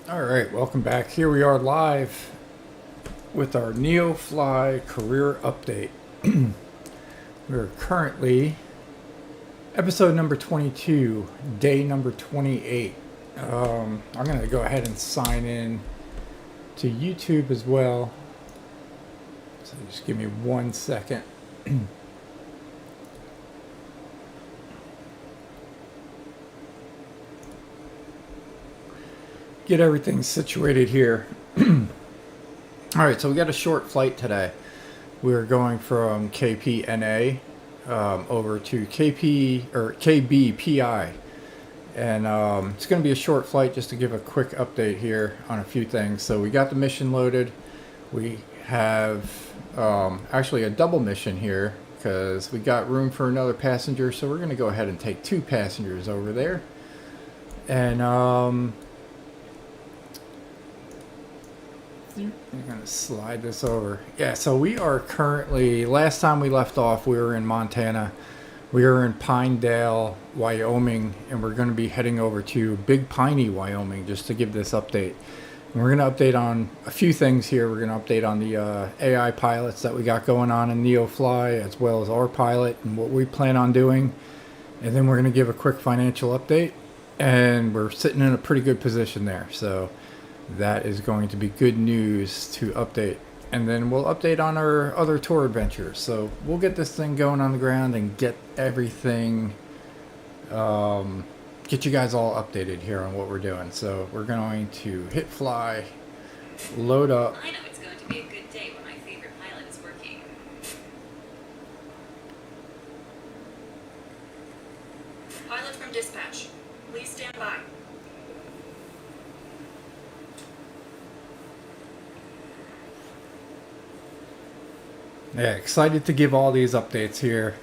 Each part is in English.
All right, welcome back. Here we are live with our NeoFly career update. We're currently episode number 22, day number 28. I'm going to go ahead and sign in to YouTube as well. So just give me 1 second. Get everything situated here. All right, so we got a short flight today. We're going from KPNA over to KBPI, and it's going to be a short flight just to give a quick update here on a few things. So we got the mission loaded. We have actually a double mission here because we got room for another passenger, so we're going to go ahead and take 2 passengers over there. And I'm going to slide this over. Yeah, so we are currently, last time we left off, we were in Montana. We were in Pinedale, Wyoming, and we're going to be heading over to Big Piney, Wyoming, just to give this update. And we're going to update on a few things here. We're going to update on the AI pilots that we got going on in NeoFly, as well as our pilot and what we plan on doing. And then we're going to give a quick financial update. And we're sitting in a pretty good position there. So that is going to be good news to update. And then we'll update on our other tour adventures. So we'll get this thing going on the ground and get everything, get you guys all updated here on what we're doing. So we're going to hit fly, load up. I know it's going to be a good day when my favorite pilot is working. Pilot from dispatch, please stand by. Yeah, excited to give all these updates here,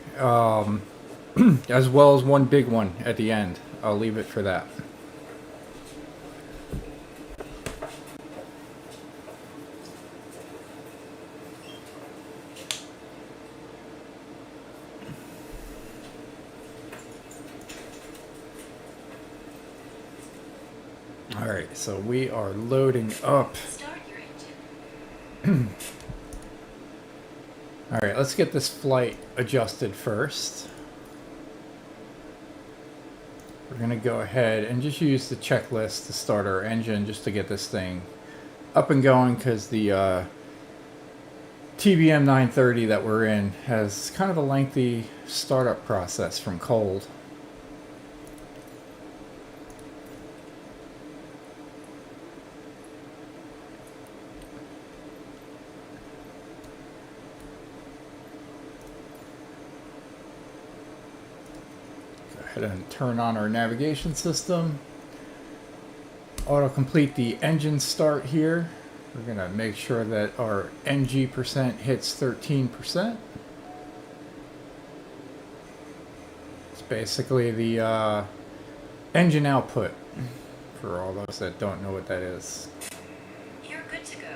as well as one big one at the end. I'll leave it for that. All right, so we are loading up. Start your engine. All right, let's get this flight adjusted first. We're going to go ahead and just use the checklist to start our engine just to get this thing up and going, because the TBM 930 that we're in has kind of a lengthy startup process from cold. And turn on our navigation system. Auto-complete the engine start here. We're going to make sure that our NG percent hits 13%. It's basically the engine output, for all those that don't know what that is. You're good to go.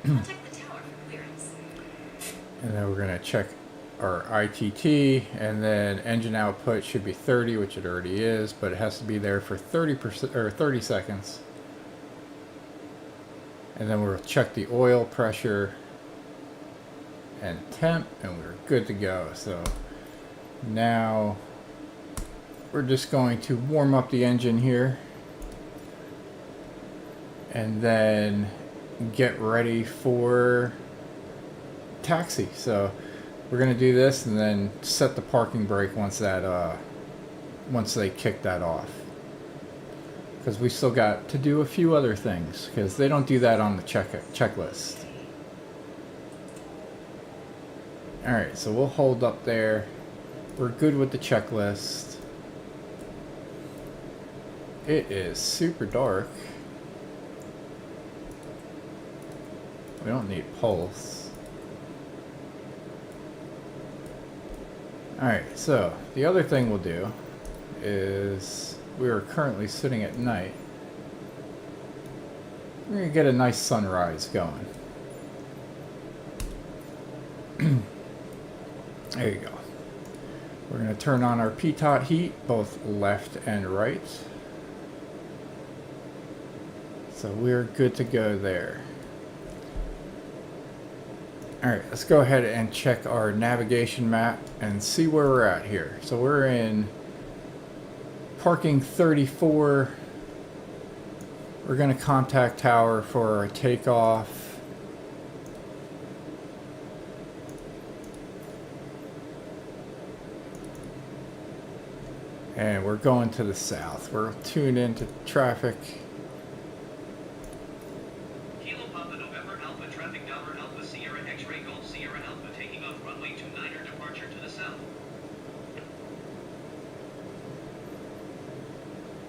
Contact the tower for clearance. And then we're going to check our ITT, and then engine output should be 30, which it already is, but it has to be there for 30% or 30 seconds. And then we'll check the oil pressure and temp, and we're good to go. So now we're just going to warm up the engine here and then get ready for taxi. So we're going to do this and then set the parking brake once that once they kick that off, because we still got to do a few other things, because they don't do that on the checklist. Alright, so we'll hold up there. We're good with the checklist. It is super dark. We don't need pulse. Alright, so the other thing we'll do is, we are currently sitting at night. We're going to get a nice sunrise going. There you go. We're going to turn on our pitot heat, both left and right. So we're good to go there. Alright, let's go ahead and check our navigation map and see where we're at here. So we're in parking 34. We're going to contact tower for our takeoff. And we're going to the south. We're tuned into traffic. Kilo Papa November Alpha traffic Dollar Alpha Sierra X-ray Gold Sierra Alpha taking off runway 29er departure to the south.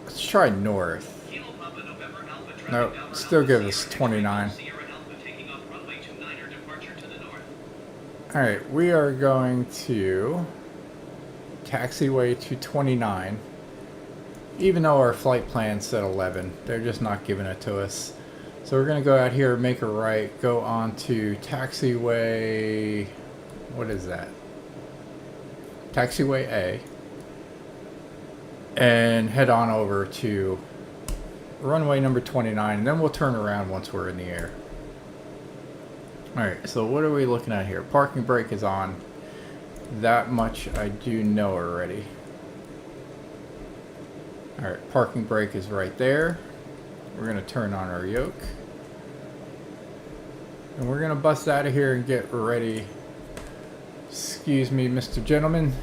Let's try north. Kilo Papa November Alpha traffic Nope, Dollar still Alpha give us Sierra 29. X-ray Gold Sierra Alpha taking off runway 29er departure to the north. Alright, we are going to taxiway to 29. Even though our flight plan said 11, they're just not giving it to us. So we're going to go out here, make a right, go on to taxiway, what is that? Taxiway A. And head on over to runway number 29, and then we'll turn around once we're in the air. Alright, so what are we looking at here? Parking brake is on. That much I do know already. Alright, parking brake is right there. We're going to turn on our yoke. And we're going to bust out of here and get ready. Excuse me, Mr. Gentleman.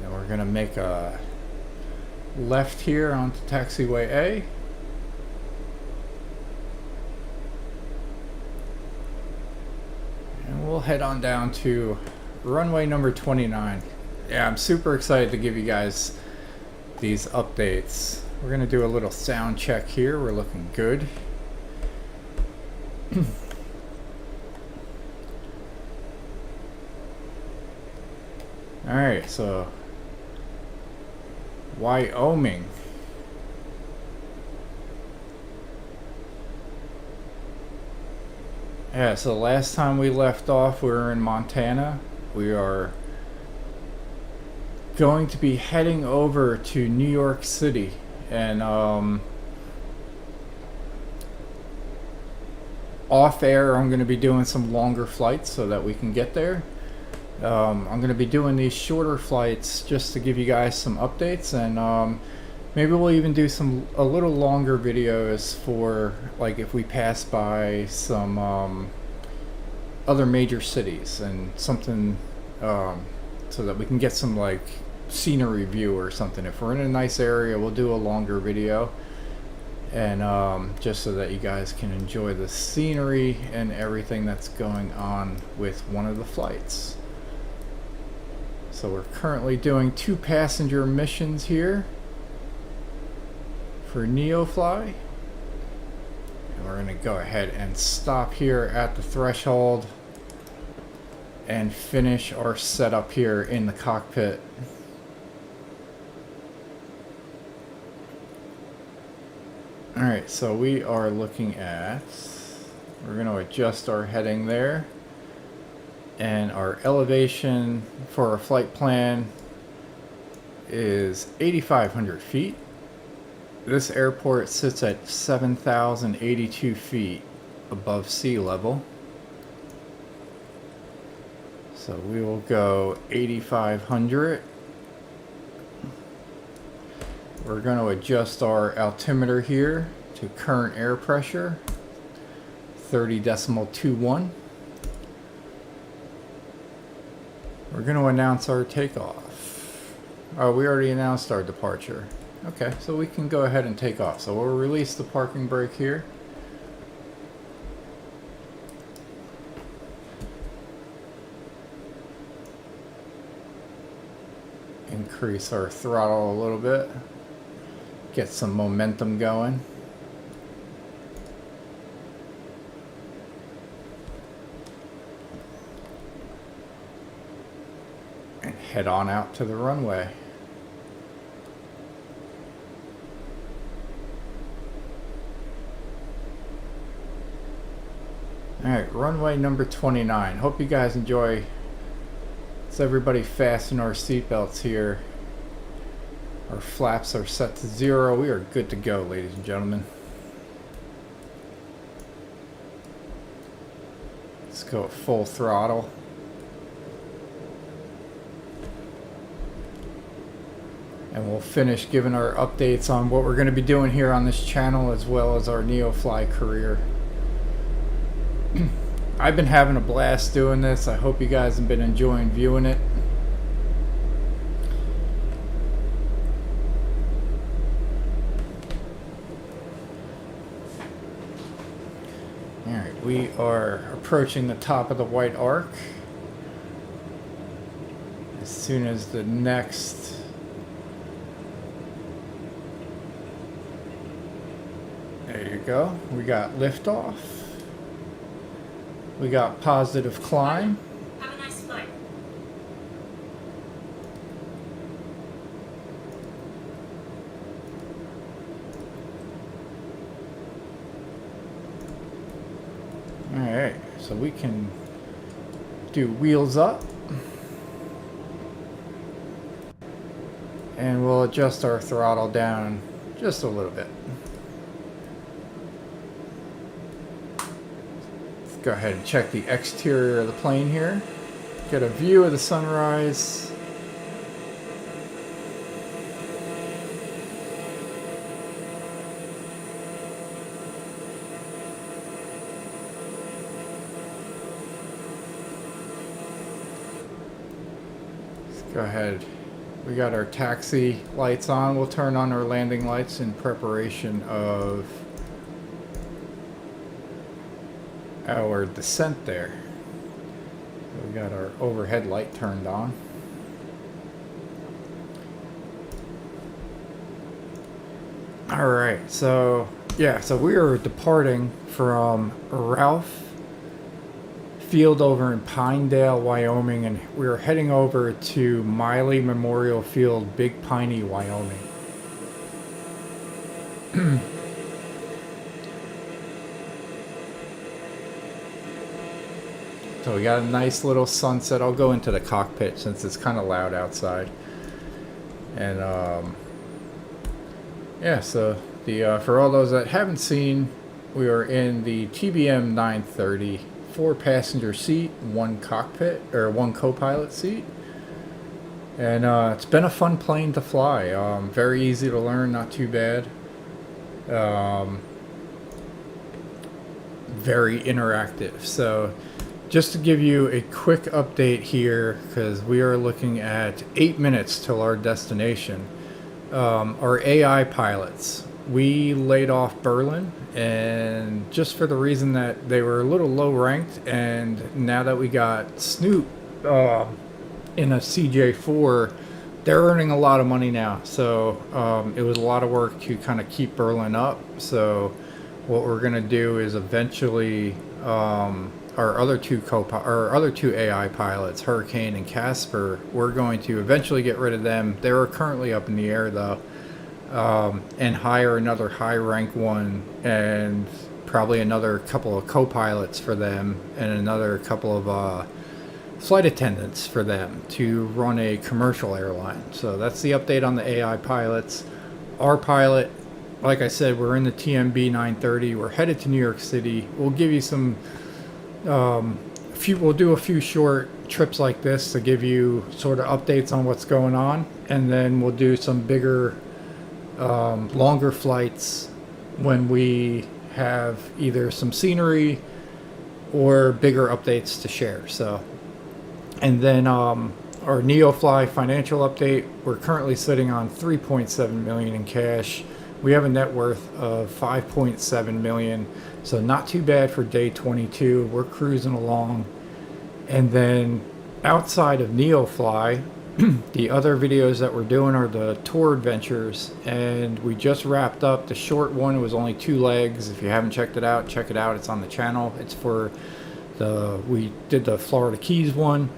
And we're going to make a left here onto taxiway A. And we'll head on down to runway number 29. Yeah, I'm super excited to give you guys these updates. We're going to do a little sound check here. We're looking good. Alright, so Wyoming. Yeah, so last time we left off, we were in Montana. We are going to be heading over to New York City, and off air I'm going to be doing some longer flights so that we can get there. I'm going to be doing these shorter flights just to give you guys some updates, and maybe we'll even do a little longer videos for, like, if we pass by some other major cities and something, so that we can get some, like, scenery view or something. If we're in a nice area, we'll do a longer video, and just so that you guys can enjoy the scenery and everything that's going on with one of the flights. So we're currently doing 2 passenger missions here for NeoFly. And we're going to go ahead and stop here at the threshold and finish our setup here in the cockpit. Alright, so we are looking at, we're going to adjust our heading there. And our elevation for our flight plan is 8,500 feet. This airport sits at 7,082 feet above sea level. So we will go 8,500. We're going to adjust our altimeter here to current air pressure, 30.21. We're going to announce our takeoff. Oh, we already announced our departure. Okay, so we can go ahead and take off. So we'll release the parking brake here. Increase our throttle a little bit. Get some momentum going. And head on out to the runway. Alright, runway number 29. Hope you guys enjoy. Let's everybody fasten our seatbelts here. Our flaps are set to 0. We are good to go, ladies and gentlemen. Let's go at full throttle. And we'll finish giving our updates on what we're going to be doing here on this channel, as well as our NeoFly career. I've been having a blast doing this. I hope you guys have been enjoying viewing it. Alright, we are approaching the top of the white arc. As soon as the next there you go. We got liftoff. We got positive climb. Have a nice flight. Alright, so we can do wheels up. And we'll adjust our throttle down just a little bit. Go ahead and check the exterior of the plane here. Get a view of the sunrise. Let's go ahead. We got our taxi lights on. We'll turn on our landing lights in preparation of our descent there. So we got our overhead light turned on. Alright, so yeah, so we are departing from Ralph Field over in Pinedale, Wyoming, and we are heading over to Miley Memorial Field, Big Piney, Wyoming. So we got a nice little sunset. I'll go into the cockpit since it's kind of loud outside. And yeah, so the for all those that haven't seen, we are in the TBM 930, 4-passenger seat, 1 cockpit or 1 co-pilot seat. And it's been a fun plane to fly. Very easy to learn, not too bad. Very interactive. So just to give you a quick update here, because we are looking at 8 minutes till our destination. Our AI pilots, we laid off Berlin, and just for the reason that they were a little low ranked, and now that we got Snoop in a CJ4, they're earning a lot of money now. So it was a lot of work to kind of keep Berlin up. So what we're gonna do is eventually our other two AI pilots, Hurricane and Kasper, we're going to eventually get rid of them. They are currently up in the air though, and hire another high rank one, and probably another couple of co-pilots for them, and another couple of flight attendants for them to run a commercial airline. So that's the update on the AI pilots. Our pilot, like I said, we're in the TMB 930. We're headed to New York City. We'll give you some we'll do a few short trips like this to give you sort of updates on what's going on, and then we'll do some bigger longer flights when we have either some scenery or bigger updates to share. So, and then our NeoFly financial update, we're currently sitting on 3.7 million in cash. We have a net worth of 5.7 million, so not too bad for day 22. We're cruising along. And then outside of NeoFly, the other videos that we're doing are the tour adventures, and we just wrapped up the short one. It was only 2 legs. If you haven't checked it out, check it out. It's on the channel. It's for we did the Florida Keys one.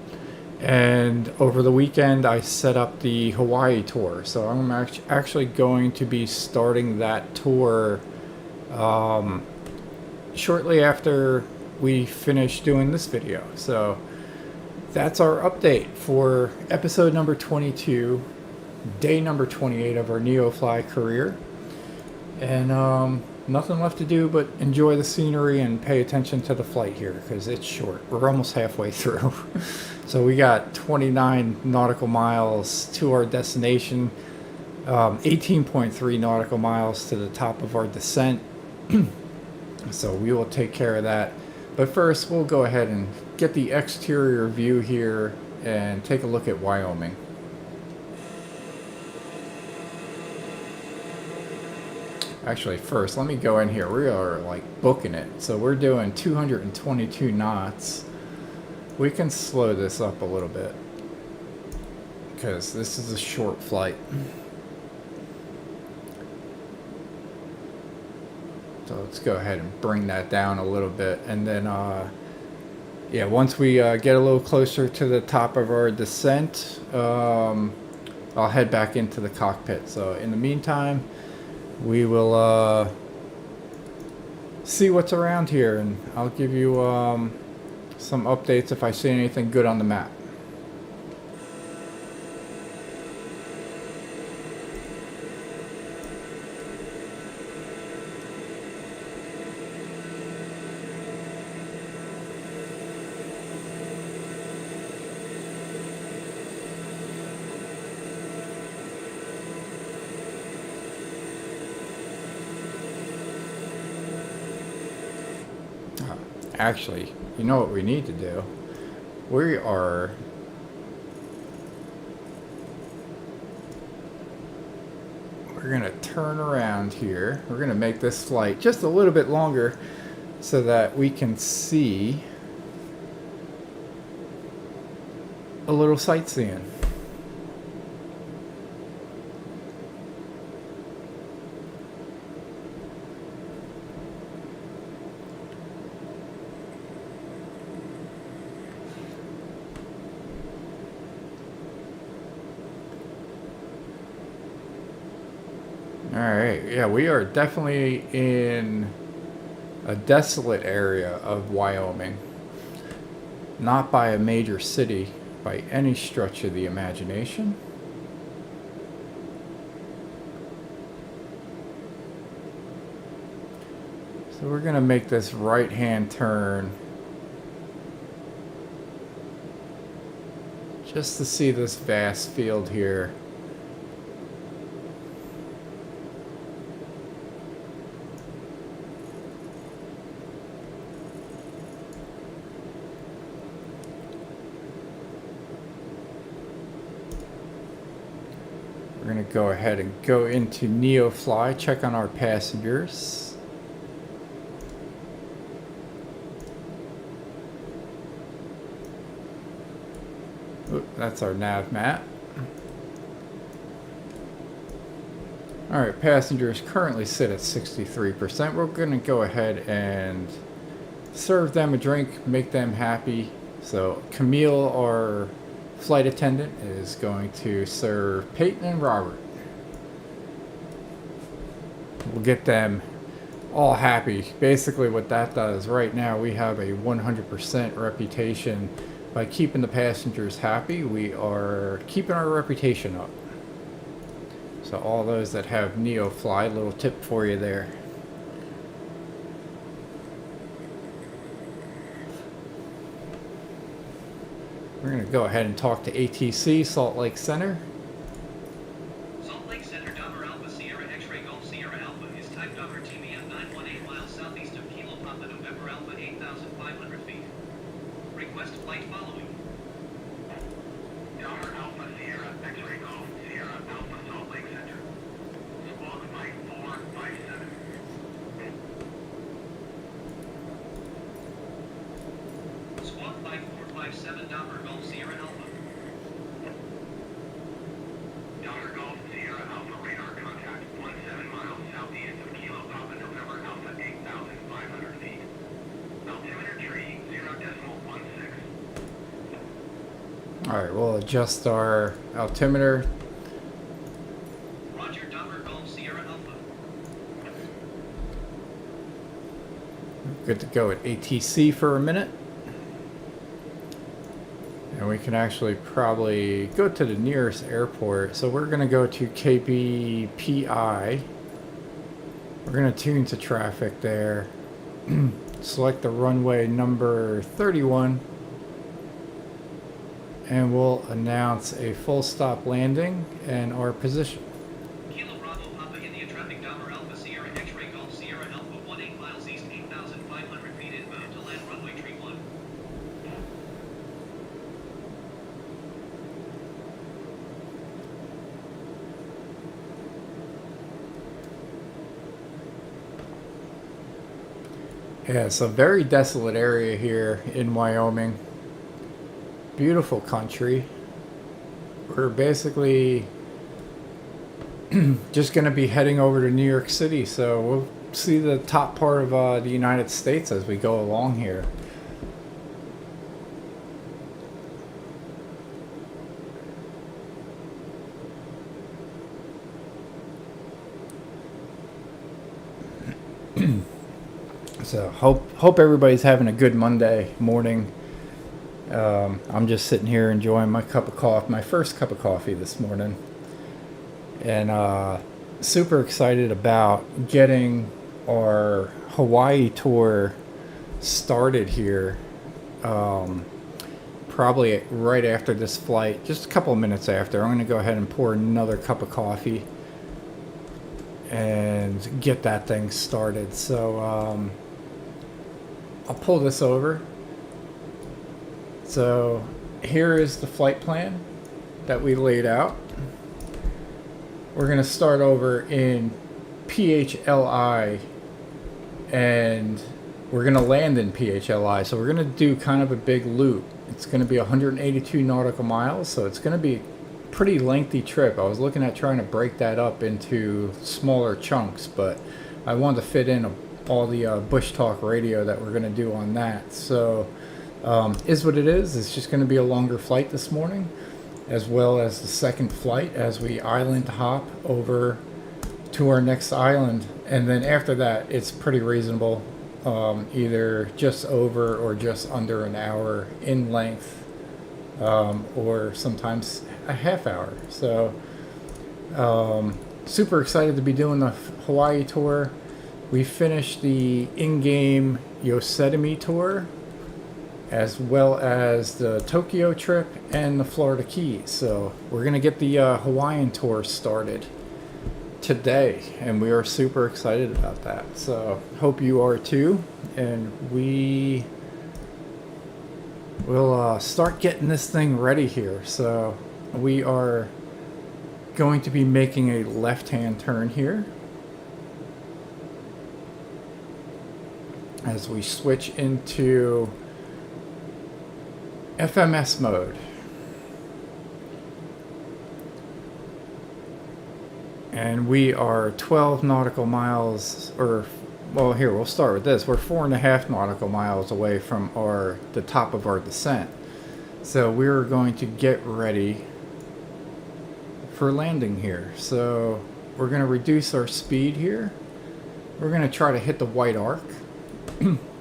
And over the weekend, I set up the Hawaii tour. So I'm actually going to be starting that tour shortly after we finished doing this video. So that's our update for episode number 22, day number 28 of our NeoFly career. And nothing left to do but enjoy the scenery and pay attention to the flight here because it's short. We're almost halfway through. So we got 29 nautical miles to our destination, 18.3 nautical miles to the top of our descent. So we will take care of that. But first, we'll go ahead and get the exterior view here and take a look at Wyoming. Actually, first, let me go in here. We are like booking it. So we're doing 222 knots. We can slow this up a little bit because this is a short flight. So let's go ahead and bring that down a little bit. And then, yeah, once we get a little closer to the top of our descent, I'll head back into the cockpit. So in the meantime, we will see what's around here, and I'll give you some updates if I see anything good on the map. Actually, you know what we need to do? We're gonna turn around here. We're gonna make this flight just a little bit longer so that we can see a little sightseeing. Alright, yeah, we are definitely in a desolate area of Wyoming. Not by a major city by any stretch of the imagination. So we're going to make this right-hand turn just to see this vast field here. We're going to go ahead and go into NeoFly, check on our passengers. Oop, that's our nav map. Alright, passengers currently sit at 63%. We're going to go ahead and serve them a drink, make them happy. So Camille, our flight attendant, is going to serve Peyton and Robert. We'll get them all happy. Basically what that does, right now we have a 100% reputation. By keeping the passengers happy, we are keeping our reputation up. So all those that have NeoFly, little tip for you there. We're going to go ahead and talk to ATC, Salt Lake Center. Salt Lake Center, Dover Alpha Sierra X-Ray Golf Sierra Alpha is type Dover TBM 918 miles southeast of Kilo Papa November Alpha 8,500 feet. Request flight following. Dover Alpha Sierra X-Ray Golf Sierra Alpha Salt Lake Center. Squawk flight 457. Squawk flight 457 Dover Golf Sierra Alpha. Dover Golf Sierra Alpha radar contact 17 miles southeast of Kilo Papa November Alpha 8,500 feet. Altimeter tree 0.16. Alright, we'll adjust our altimeter. Roger, Dover Golf Sierra Alpha. Good to go at ATC for a minute. And we can actually probably go to the nearest airport. So we're going to go to KBPI. We're going to tune to traffic there. Select the runway number 31. And we'll announce a full stop landing and our position. Kilo Bravo Papa India traffic Dover Alpha Sierra X-Ray Golf Sierra Alpha 18 miles east 8,500 feet inbound to land runway tree 1. Yeah, it's a very desolate area here in Wyoming. Beautiful country. We're basically just going to be heading over to New York City, so we'll see the top part of the United States as we go along here. So hope everybody's having a good Monday morning. I'm just sitting here enjoying my cup of coffee, my first cup of coffee this morning, and super excited about getting our Hawaii tour started here. Probably right after this flight, just a couple of minutes after. I'm going to go ahead and pour another cup of coffee and get that thing started. So I'll pull this over. So here is the flight plan that we laid out. We're going to start over in PHLI and we're going to land in PHLI. So we're going to do kind of a big loop. It's going to be 182 nautical miles, so it's going to be a pretty lengthy trip. I was looking at trying to break that up into smaller chunks, but I wanted to fit in all the Bush Talk radio that we're going to do on that. So is what it is. It's just going to be a longer flight this morning, as well as the second flight as we island hop over to our next island. And then after that, it's pretty reasonable, either just over or just under an hour in length, or sometimes a half hour. So super excited to be doing the Hawaii tour. We finished the in-game Yosemite tour, as well as the Tokyo trip and the Florida Keys. So we're going to get the Hawaiian tour started today, and we are super excited about that. So hope you are too, and we will start getting this thing ready here. So we are going to be making a left-hand turn here as we switch into FMS mode. And we are 12 nautical miles, or, well, here, we'll start with this. We're 4.5 nautical miles away from the top of our descent. So we're going to get ready for landing here. So we're going to reduce our speed here. We're going to try to hit the white arc,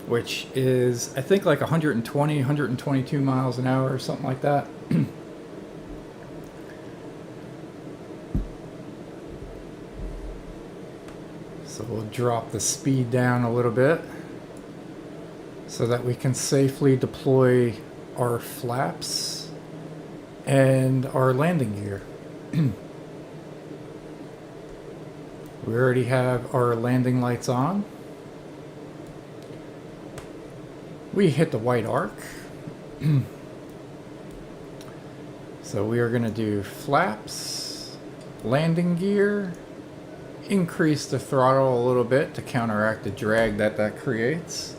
which is, I think, like 120, 122 miles an hour or something like that. So we'll drop the speed down a little bit so that we can safely deploy our flaps and our landing gear. We already have our landing lights on. We hit the white arc. So we are going to do flaps, landing gear, increase the throttle a little bit to counteract the drag that creates.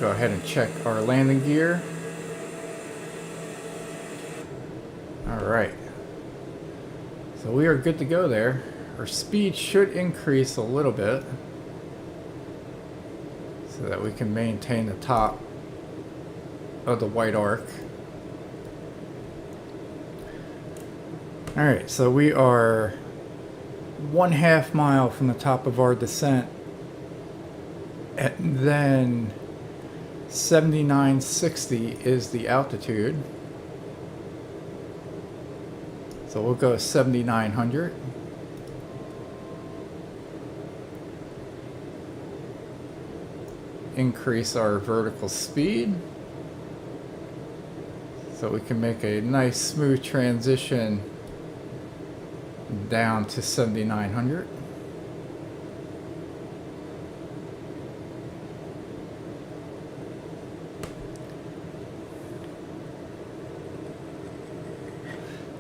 Go ahead and check our landing gear. Alright. So we are good to go there. Our speed should increase a little bit so that we can maintain the top of the white arc. Alright, so we are 1/2 mile from the top of our descent. And then 7960 is the altitude. So we'll go 7,900. Increase our vertical speed so we can make a nice smooth transition down to 7,900.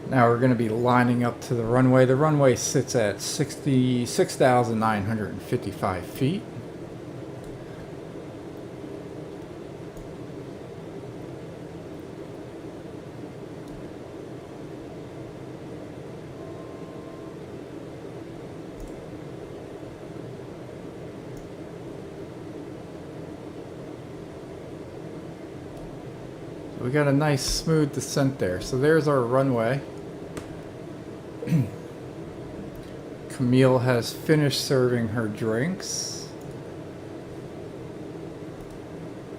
Now we're going to be lining up to the runway. The runway sits at 66,955 feet. We got a nice smooth descent there. So there's our runway. Camille has finished serving her drinks.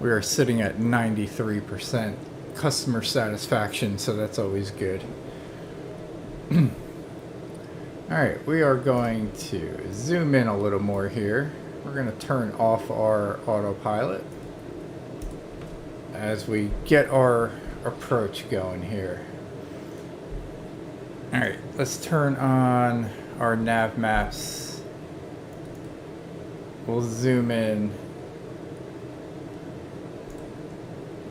We are sitting at 93% customer satisfaction, so that's always good. Alright, we are going to zoom in a little more here. We're going to turn off our autopilot as we get our approach going here. Alright, let's turn on our nav maps. We'll zoom in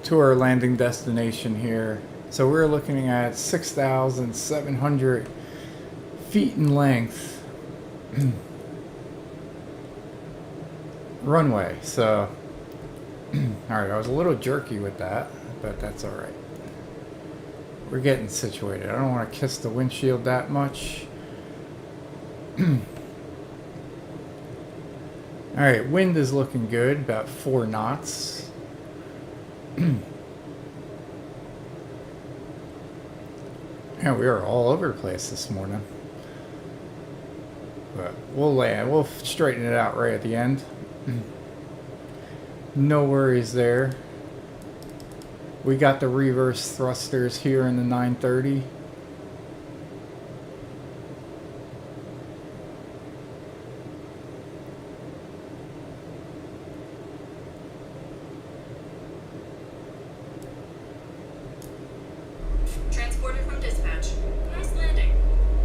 to our landing destination here. So we're looking at 6,700 feet in length runway. So alright, I was a little jerky with that, but that's alright. We're getting situated. I don't want to kiss the windshield that much. Alright, wind is looking good, about 4 knots. Yeah, we are all over the place this morning. But we'll land. We'll straighten it out right at the end. No worries there. We got the reverse thrusters here in the 930. Transporter from dispatch. Nice landing.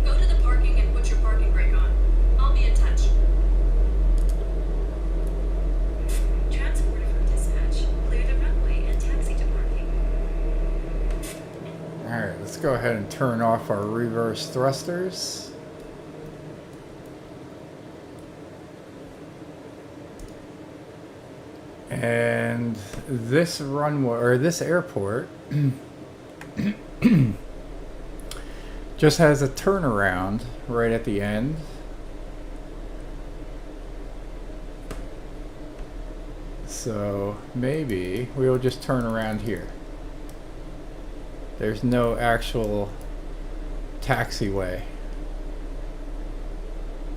Go to the parking and put your parking brake on. I'll be in touch. Transporter from dispatch. Clear the runway and taxi to parking. Alright, let's go ahead and turn off our reverse thrusters. And this runway, or this airport, just has a turnaround right at the end. So maybe we'll just turn around here. There's no actual taxiway.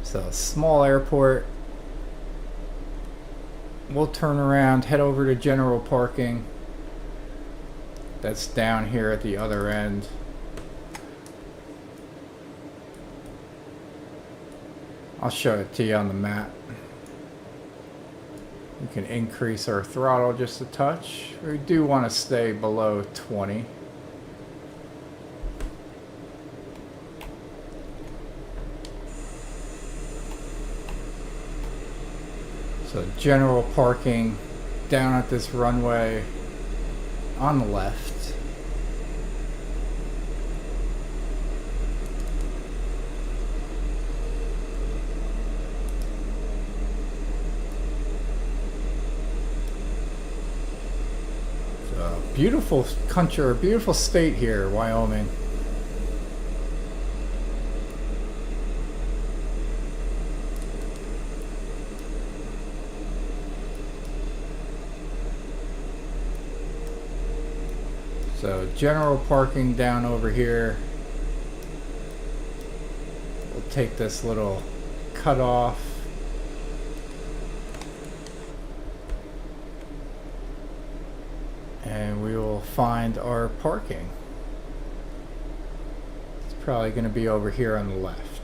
So small airport. We'll turn around, head over to general parking. That's down here at the other end. I'll show it to you on the map. We can increase our throttle just a touch. We do want to stay below 20. So general parking down at this runway on the left. So beautiful country, or beautiful state here, Wyoming. So general parking down over here. We'll take this little cut off. and we will find our parking. It's probably going to be over here on the left.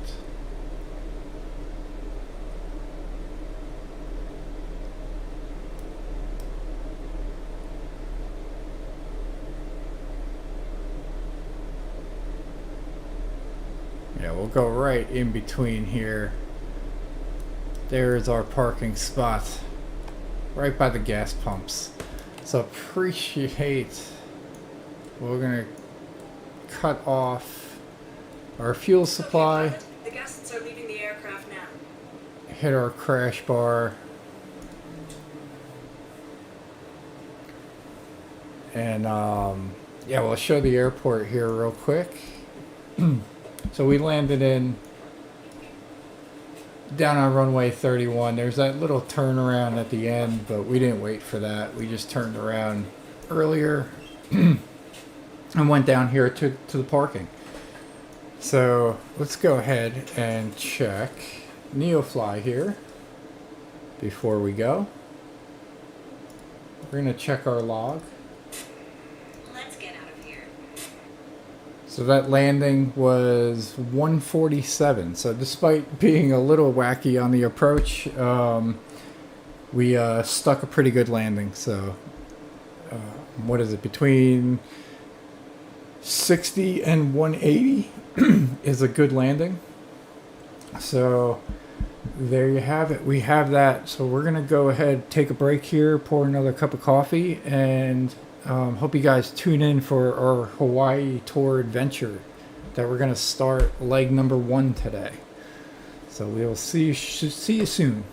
Yeah, we'll go right in between here. There's our parking spot, right by the gas pumps. So appreciate, we're gonna cut off our fuel supply, Okay, pilot. The guests are leaving the aircraft now. hit our crash bar, and yeah, we'll show the airport here real quick. So we landed in down on runway 31. There's that little turnaround at the end, but we didn't wait for that. We just turned around earlier and went down here to the parking. So let's go ahead and check NeoFly here before we go. We're going to check our log. Let's get out of here. So that landing was 147. So despite being a little wacky on the approach, we stuck a pretty good landing. So what is it? Between 60 and 180 is a good landing. So there you have it. We have that. So we're going to go ahead, take a break here, pour another cup of coffee, and hope you guys tune in for our Hawaii tour adventure that we're going to start leg number 1 today. So we'll see you soon.